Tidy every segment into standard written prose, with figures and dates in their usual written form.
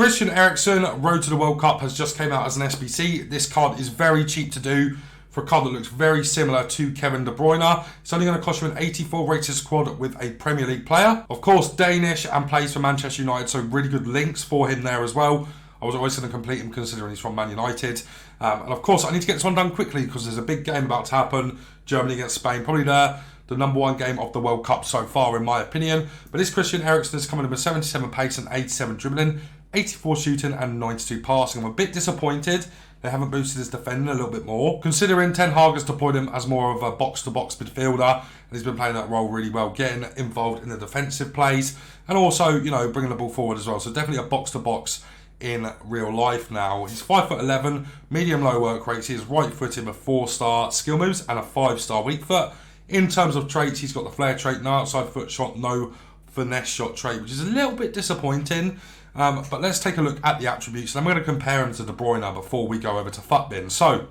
Rttwc Eriksen, Road to the World Cup, has just came out as an SBC. This card is very cheap to do for a card that looks very similar to Kevin De Bruyne. It's only going to cost you an 84 rated squad with a Premier League player. Of course, Danish and plays for Manchester United, so really good links for him there as well. I was always going to complete him considering he's from Man United. And of course, I need to get this one done quickly because there's a big game about to happen. Germany against Spain, probably the number one game of the World Cup so far, in my opinion. But this Rttwc Eriksen is coming in with 77 pace and 87 dribbling, 84 shooting and 92 passing. I'm a bit disappointed they haven't boosted his defending a little bit more, considering Ten Hag has deployed him as more of a box-to-box midfielder, and he's been playing that role really well, getting involved in the defensive plays, and also, you know, bringing the ball forward as well. So definitely a box-to-box in real life now. He's 5'11", medium-low work rates. He is right-footed with 4-star skill moves and a 5-star weak foot. In terms of traits, he's got the flair trait, no outside foot shot, no finesse shot trait, which is a little bit disappointing. But let's take a look at the attributes, and I'm going to compare him to De Bruyne before we go over to Futbin. So,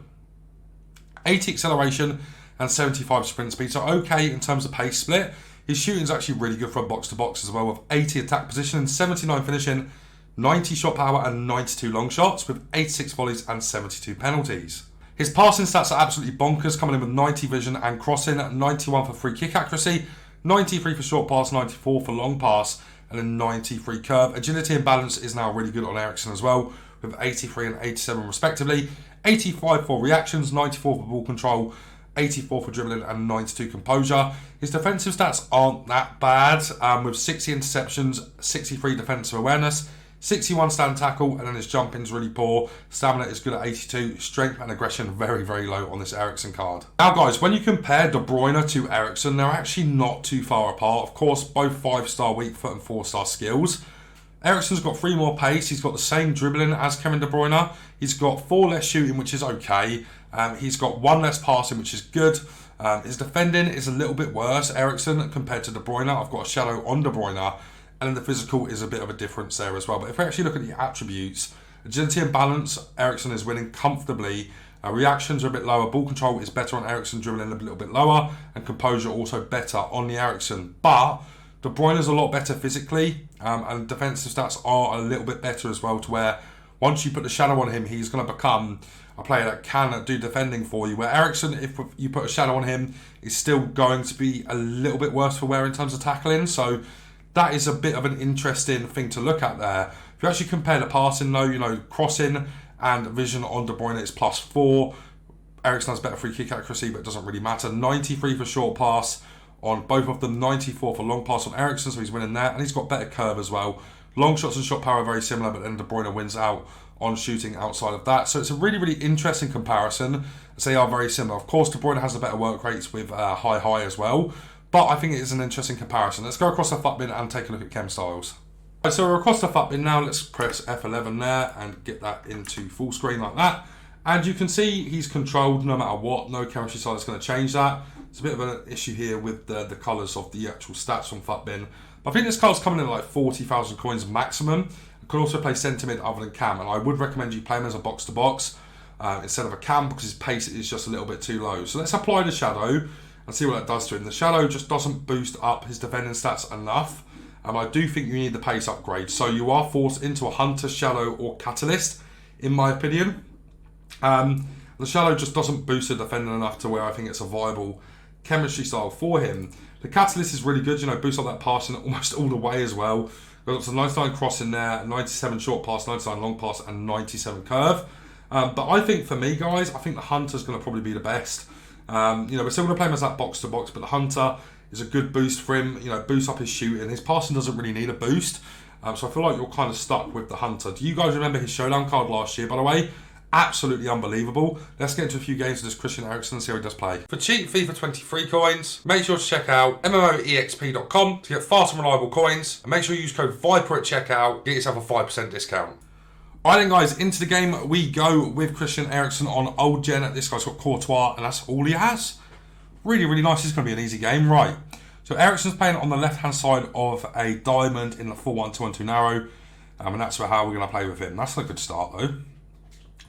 80 acceleration and 75 sprint speed, so okay in terms of pace split. His shooting is actually really good from box-to-box as well, with 80 attack position, 79 finishing, 90 shot power and 92 long shots, with 86 volleys and 72 penalties. His passing stats are absolutely bonkers, coming in with 90 vision and crossing, 91 for free kick accuracy, 93 for short pass, 94 for long pass, and a 93 curve. Agility and balance is now really good on Eriksen as well, with 83 and 87 respectively. 85 for reactions, 94 for ball control, 84 for dribbling, and 92 composure. His defensive stats aren't that bad, with 60 interceptions, 63 defensive awareness, 61 stand tackle, and then his jumping's really poor. Stamina is good at 82. Strength and aggression very, very low on this Eriksen card. Now guys, when you compare De Bruyne to Eriksen, they're actually not too far apart. Of course, both 5-star weak foot and 4-star skills. Eriksen's got 3 more pace. He's got the same dribbling as Kevin De Bruyne. He's got 4 less shooting, which is okay. He's got 1 less passing, which is good. His defending is a little bit worse, Eriksen, compared to De Bruyne. I've got a shadow on De Bruyne. And then the physical is a bit of a difference there as well. But if we actually look at the attributes, agility and balance, Eriksen is winning comfortably. Reactions are a bit lower. Ball control is better on Eriksen, dribbling a little bit lower. And composure also better on the Eriksen. But De Bruyne is a lot better physically. And defensive stats are a little bit better as well, to where once you put the shadow on him, he's going to become a player that can do defending for you. Where Eriksen, if you put a shadow on him, is still going to be a little bit worse for wear in terms of tackling. So that is a bit of an interesting thing to look at there. If you actually compare the passing though, you know, crossing and vision on De Bruyne is +4. Eriksen has better free kick accuracy, but it doesn't really matter. 93 for short pass on both of them, 94 for long pass on Eriksen, so he's winning there. And he's got better curve as well. Long shots and shot power are very similar, but then De Bruyne wins out on shooting outside of that. So it's a really, really interesting comparison, as they are very similar. Of course, De Bruyne has the better work rates with high as well. But I think it is an interesting comparison. Let's go across the Futbin and take a look at chem styles. Right, so we're across the Futbin now. Let's press F11 there and get that into full screen like that. And you can see he's controlled no matter what. No chemistry style is going to change that. It's a bit of an issue here with the colours of the actual stats from Futbin. But I think this card's coming in at like 40,000 coins maximum. You could also play centre mid other than cam. And I would recommend you play him as a box-to-box instead of a cam, because his pace is just a little bit too low. So let's apply the shadow and see what that does to him. The shadow just doesn't boost up his defending stats enough. I do think you need the pace upgrade. So you are forced into a Hunter, Shadow or Catalyst, in my opinion. The Shadow just doesn't boost the defending enough to where I think it's a viable chemistry style for him. The Catalyst is really good, you know, boosts up that passing almost all the way as well. Got some 99 crossing there, 97 short pass, 99 long pass and 97 curve. But I think for me, guys, I think the Hunter's going to probably be the best. You know, we're still going to play him as that box-to-box, but the Hunter is a good boost for him, you know, boost up his shooting. His passing doesn't really need a boost, so I feel like you're kind of stuck with the Hunter. Do you guys remember his Showdown card last year, by the way? Absolutely unbelievable. Let's get into a few games with this Rttwc Eriksen and see how he does play. For cheap FIFA 23 coins, make sure to check out MMOEXP.com to get fast and reliable coins, and make sure you use code VIPER at checkout, get yourself a 5% discount. Alright then guys, into the game we go with Rttwc Eriksen on old gen. This guy's got Courtois and that's all he has. Really, really nice. This is going to be an easy game. Right, so Eriksen's playing on the left hand side of a diamond in the 4-1-2-1-2 narrow. And that's how we're going to play with him. That's a good start though.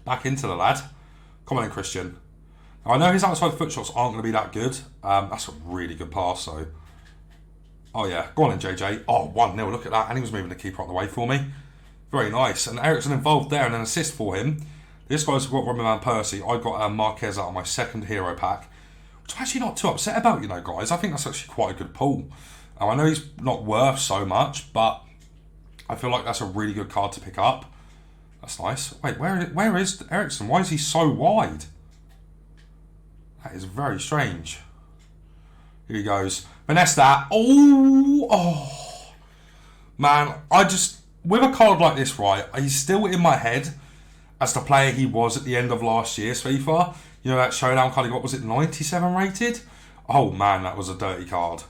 Back into the lad. Come on in, Christian. Now, I know his outside foot shots aren't going to be that good. That's a really good pass though. Oh yeah, go on in JJ. Oh, 1-0, look at that. And he was moving the keeper out the way for me. Very nice. And Eriksen involved there and an assist for him. This guy's got Robin Van Persie. I got Marquez out of my second hero pack, which I'm actually not too upset about, you know, guys. I think that's actually quite a good pull. I know he's not worth so much, but I feel like that's a really good card to pick up. That's nice. Wait, where is Eriksen? Why is he so wide? That is very strange. Here he goes. Finesse that. Oh. Man, with a card like this, right, he's still in my head as the player he was at the end of last year's FIFA. You know, that showdown card he got, was it 97 rated? Oh, man, that was a dirty card.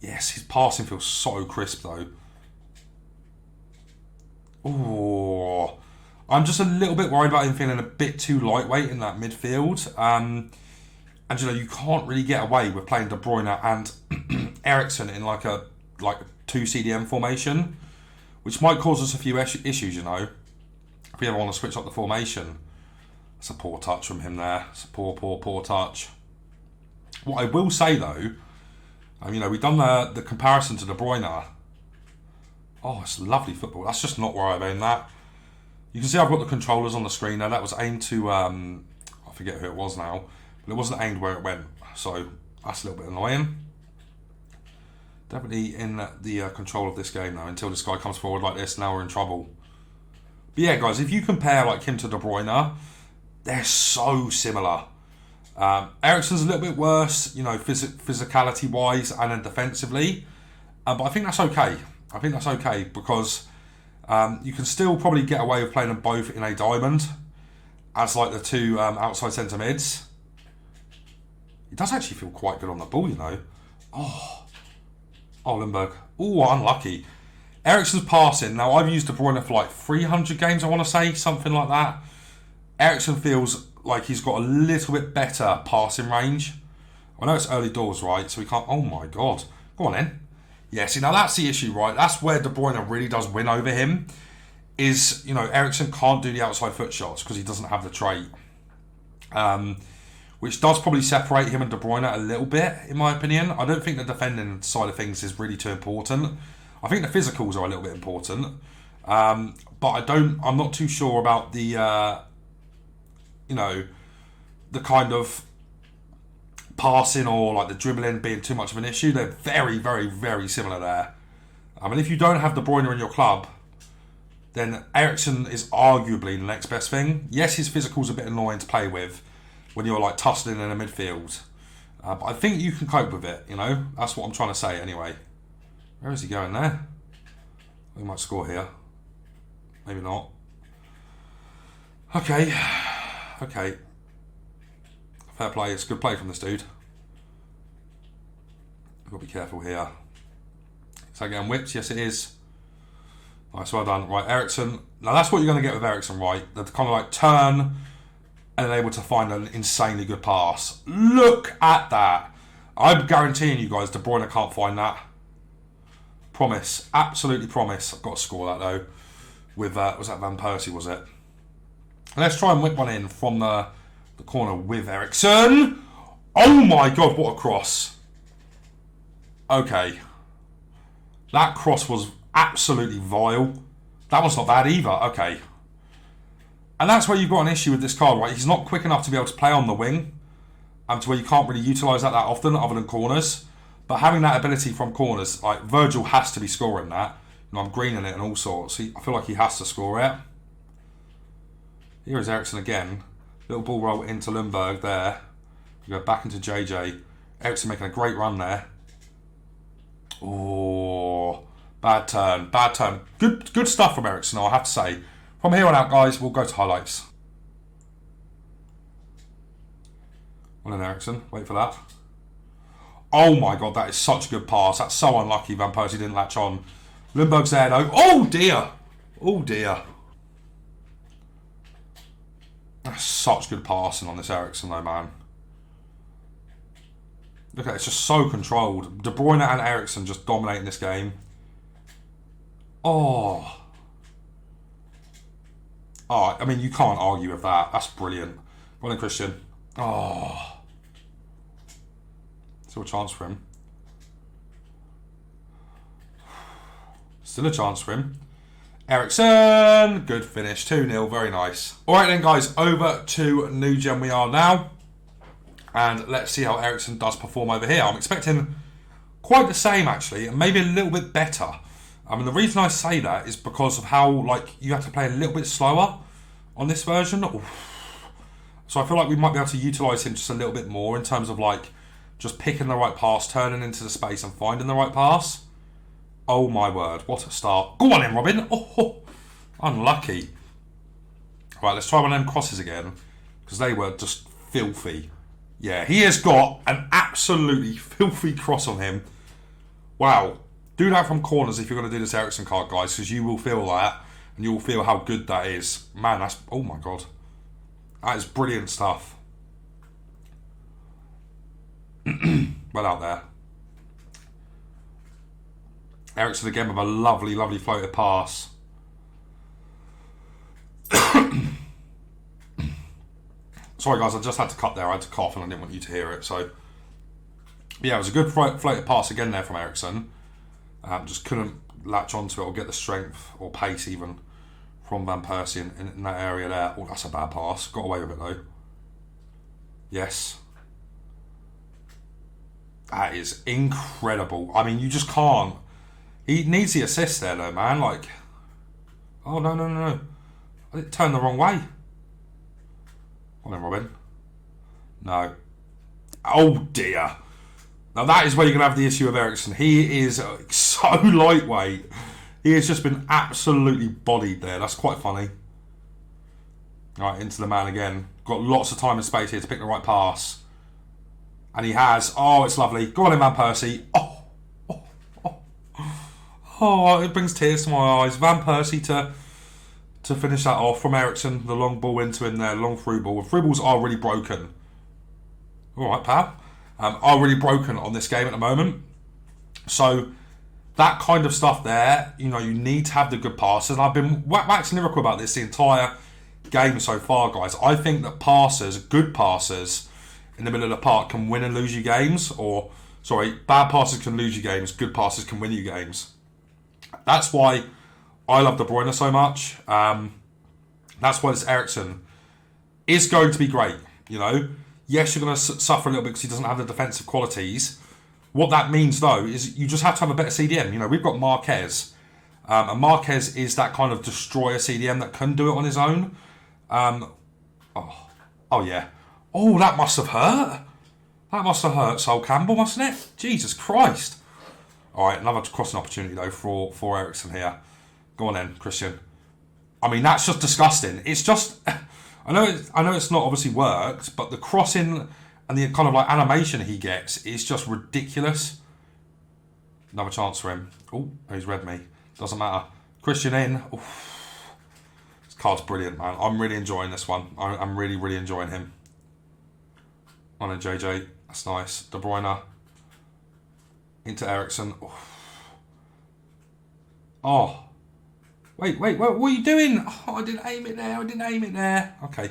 Yes, his passing feels so crisp, though. Oh, I'm just a little bit worried about him feeling a bit too lightweight in that midfield. And, you know, you can't really get away with playing De Bruyne and Eriksen in like a 2 CDM formation, which might cause us a few issues, you know, if we ever want to switch up the formation. That's a poor touch from him there. It's a poor touch. What I will say, though, you know, we've done the comparison to De Bruyne. Oh, it's lovely football. That's just not where I've aimed that. You can see I've got the controllers on the screen now. That was aimed to, I forget who it was now, but it wasn't aimed where it went. So that's a little bit annoying. Definitely in the control of this game now. Until this guy comes forward like this, now we're in trouble. But yeah, guys, if you compare like him to De Bruyne, they're so similar. Eriksen's a little bit worse, you know, physicality-wise and then defensively. But I think that's okay. I think that's okay because you can still probably get away with playing them both in a diamond as like the two outside centre mids. He does actually feel quite good on the ball, you know. Oh, Lundberg. Oh, unlucky. Eriksen's passing. Now, I've used De Bruyne for like 300 games, I want to say, something like that. Eriksen feels like he's got a little bit better passing range. I know it's early doors, right? So we can't... Oh, my God. Go on, then. Yeah, see, now that's the issue, right? That's where De Bruyne really does win over him. Is, you know, Eriksen can't do the outside foot shots because he doesn't have the trait. Which does probably separate him and De Bruyne a little bit, in my opinion. I don't think the defending side of things is really too important. I think the physicals are a little bit important. But I'm not too sure about the, you know, the kind of passing or like the dribbling being too much of an issue. They're very, very, very similar there. I mean, if you don't have De Bruyne in your club, then Eriksen is arguably the next best thing. Yes, his physical's a bit annoying to play with when you're like tussling in a midfield. But I think you can cope with it, you know? That's what I'm trying to say anyway. Where is he going there? He might score here. Maybe not. Okay. Okay. Fair play. It's good play from this dude. We've got to be careful here. Is that getting whipped? Yes, it is. Nice, well done. Right, Eriksen. Now, that's what you're going to get with Eriksen, right? They're kind of like turn and then able to find an insanely good pass. Look at that. I'm guaranteeing you guys De Bruyne can't find that. Promise. Absolutely promise. I've got to score that, though. With, was that Van Persie, was it? Let's try and whip one in from the corner with Eriksen. Oh, my God, what a cross. Okay. That cross was absolutely vile. That was not bad either. Okay. And that's where you've got an issue with this card, right? He's not quick enough to be able to play on the wing, to where you can't really utilise that often other than corners. But having that ability from corners, like Virgil has to be scoring that. You know, I'm greening it and all sorts. I feel like he has to score it. Here is Eriksen again. Little ball roll into Lundberg there. We go back into JJ. Eriksen making a great run there. Oh, bad turn. Bad turn. Good stuff from Eriksen, I have to say. From here on out, guys, we'll go to highlights. Well then, Eriksen. Wait for that. Oh my God, that is such a good pass. That's so unlucky Van Persie didn't latch on. Lundberg's there, though. Oh, dear. Oh, dear. That's such good passing on this Eriksen, though, man. Look at it, it's just so controlled. De Bruyne and Eriksen just dominating this game. Oh. Oh, I mean, you can't argue with that. That's brilliant. Well then, Christian. Oh. Still a chance for him. Still a chance for him. Eriksen, good finish, 2-0, very nice. Alright then guys, over to New Gen we are now. And let's see how Eriksen does perform over here. I'm expecting quite the same actually, and maybe a little bit better. I mean, the reason I say that is because of how, like, you have to play a little bit slower on this version. So I feel like we might be able to utilise him just a little bit more in terms of, like, just picking the right pass, turning into the space and finding the right pass. Oh my word, what a start. Go on in, Robin. Oh, unlucky. Right, let's try one of them crosses again, because they were just filthy. Yeah, he has got an absolutely filthy cross on him. Wow. Do that from corners if you're going to do this Eriksen card, guys, because you will feel that, and you will feel how good that is. Man, that's... Oh my god. That is brilliant stuff. Well out there. Eriksen again with a lovely, lovely floated pass. Sorry guys, I just had to cut there. I had to cough and I didn't want you to hear it. So, yeah, it was a good floated pass again there from Eriksen. Just couldn't latch onto it or get the strength or pace even from Van Persie in that area there. Oh, that's a bad pass. Got away with it though. Yes. That is incredible. I mean, you just can't. He needs the assist there though, man. Like, oh, no. It turned the wrong way. Come on then, Robin. No. Oh, dear. Now, that is where you're going to have the issue with Eriksen. He is so lightweight. He has just been absolutely bodied there. That's quite funny. All right, into the man again. Got lots of time and space here to pick the right pass. And he has. Oh, it's lovely. Go on in, Van Persie. Oh, it brings tears to my eyes. Van Persie to finish that off from Eriksen. The long ball into him there. Long through ball. Through balls are really broken. All right, pal. Are really broken on this game at the moment. So that kind of stuff there, you know, you need to have the good passes. And I've been waxing lyrical about this the entire game so far, guys. I think that passers, good passers in the middle of the park can win and lose you games. Or, sorry, bad passes can lose you games. Good passes can win you games. That's why I love De Bruyne so much. That's why this Eriksen is going to be great, you know. Yes, you're going to suffer a little bit because he doesn't have the defensive qualities. What that means, though, is you just have to have a better CDM. You know, we've got Marquez. And Marquez is that kind of destroyer CDM that can do it on his own. Oh, yeah. Oh, that must have hurt. That must have hurt Sol Campbell, mustn't it? Jesus Christ. All right, another crossing opportunity, though, for Eriksen here. Go on then, Christian. I mean, that's just disgusting. It's just... I know it's not obviously worked, but the crossing and the kind of like animation he gets is just ridiculous. Another chance for him. Oh, he's read me. Doesn't matter. Christian in. Oof. This card's brilliant, man. I'm really enjoying this one. I'm really, really enjoying him. On in, JJ. That's nice. De Bruyne. Into Eriksen. Oof. Oh. Wait, what are you doing? Oh, I didn't aim it there. Okay.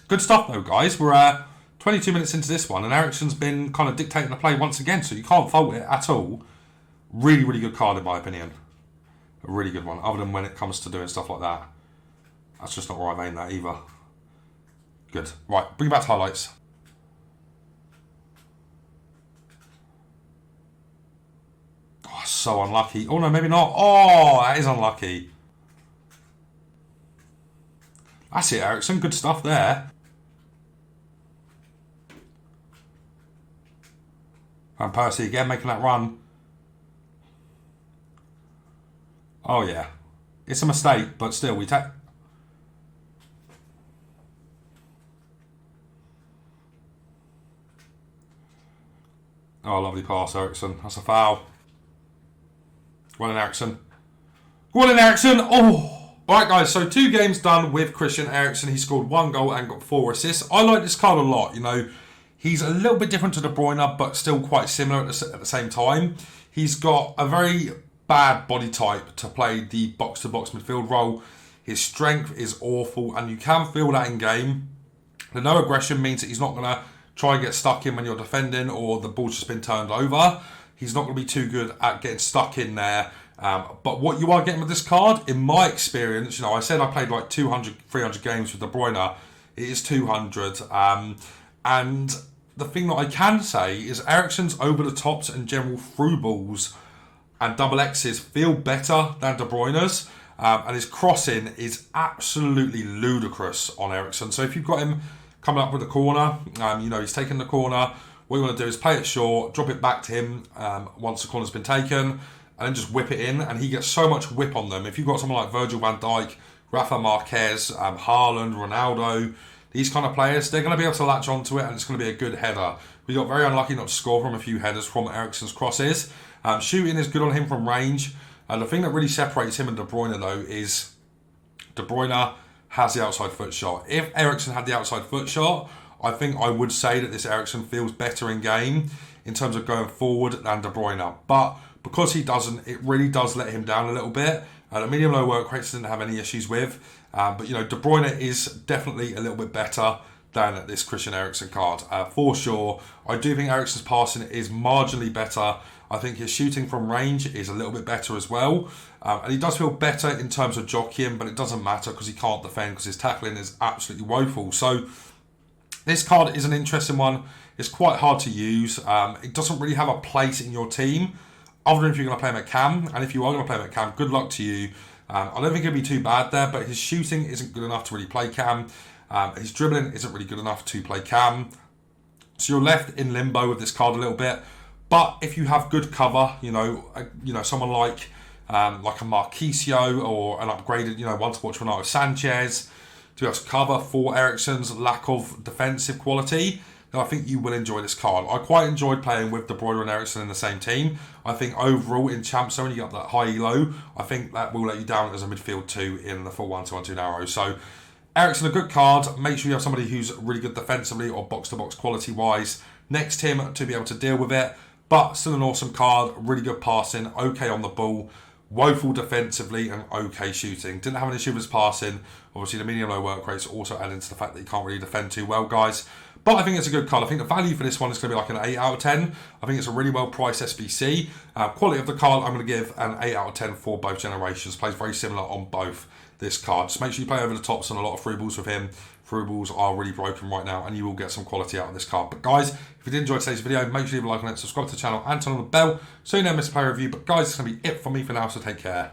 Good stuff, though, guys. We're 22 minutes into this one, and Eriksen's been kind of dictating the play once again, so you can't fault it at all. Really, really good card, in my opinion. A really good one, other than when it comes to doing stuff like that. That's just not where I made that either. Good. Right, bring it back to highlights. So unlucky. Oh no, maybe not. Oh, that is unlucky. That's it, Eriksen. Good stuff there. Van Persie again making that run. Oh yeah. It's a mistake, but still we take... Oh, lovely pass, Eriksen. That's a foul. Go on in, Eriksen. Go on in, Eriksen. Oh! Alright, guys, so 2 games done with Christian Eriksen. He scored 1 goal and got 4 assists. I like this card a lot. You know, he's a little bit different to De Bruyne, but still quite similar at the same time. He's got a very bad body type to play the box-to-box midfield role. His strength is awful, and you can feel that in game. The no aggression means that he's not going to try and get stuck in when you're defending or the ball's just been turned over. He's not going to be too good at getting stuck in there But what you are getting with this card, in my experience, I said I played like 200, 300 games with De Bruyne. It is 200. And the thing that I can say is Eriksen's over the tops and general through balls and double X's feel better than De Bruyne's. And his crossing is absolutely ludicrous on Eriksen. So if you've got him coming up with the corner, he's taking the corner. What you want to do is play it short, drop it back to him once the corner's been taken, and then just whip it in. And he gets so much whip on them. If you've got someone like Virgil van Dijk, Rafa Marquez, Haaland, Ronaldo, these kind of players, they're going to be able to latch onto it, and it's going to be a good header. We got very unlucky not to score from a few headers from Eriksen's crosses. Shooting is good on him from range. And the thing that really separates him and De Bruyne, though, is De Bruyne has the outside foot shot. If Eriksen had the outside foot shot, I think I would say that this Eriksen feels better in game in terms of going forward than De Bruyne. But because he doesn't, it really does let him down a little bit. The medium-low work rates didn't have any issues with. But, De Bruyne is definitely a little bit better than this Christian Eriksen card. For sure, I do think Eriksen's passing is marginally better. I think his shooting from range is a little bit better as well. And he does feel better in terms of jockeying, but it doesn't matter because he can't defend because his tackling is absolutely woeful. So this card is an interesting one. It's quite hard to use. It doesn't really have a place in your team other than if you're going to play him at cam. And if you are going to play him at cam, good luck to you. I don't think it'll be too bad there, but his shooting isn't good enough to really play cam. His dribbling isn't really good enough to play cam. So you're left in limbo with this card a little bit. But if you have good cover, someone like a Marquisio or an upgraded, one to watch Renato Sanchez to be able to cover for Eriksen's lack of defensive quality, then I think you will enjoy this card. I quite enjoyed playing with De Bruyne and Eriksen in the same team. I think overall in Champs, when you got that high elo, I think that will let you down as a midfield 2 in the full 1-2-1-2 narrow. So Eriksen, a good card. Make sure you have somebody who's really good defensively or box-to-box quality-wise next to him to be able to deal with it. But still an awesome card, really good passing, okay on the ball, woeful defensively and okay shooting. Didn't have an issue with his passing. Obviously the medium low work rates also add into the fact that he can't really defend too well, guys. But I think it's a good card. I think the value for this one is going to be like an 8 out of 10. I think it's a really well priced SBC. Quality of the card, I'm going to give an 8 out of 10 for both generations. Plays very similar on both this card. Just make sure you play over the tops on a lot of through balls with him. Through balls are really broken right now, and you will get some quality out of this card. But guys, if you did enjoy today's video, make sure you leave a like on it, subscribe to the channel, and turn on the bell so you never miss a player review. But guys, it's going to be it from me for now, so take care.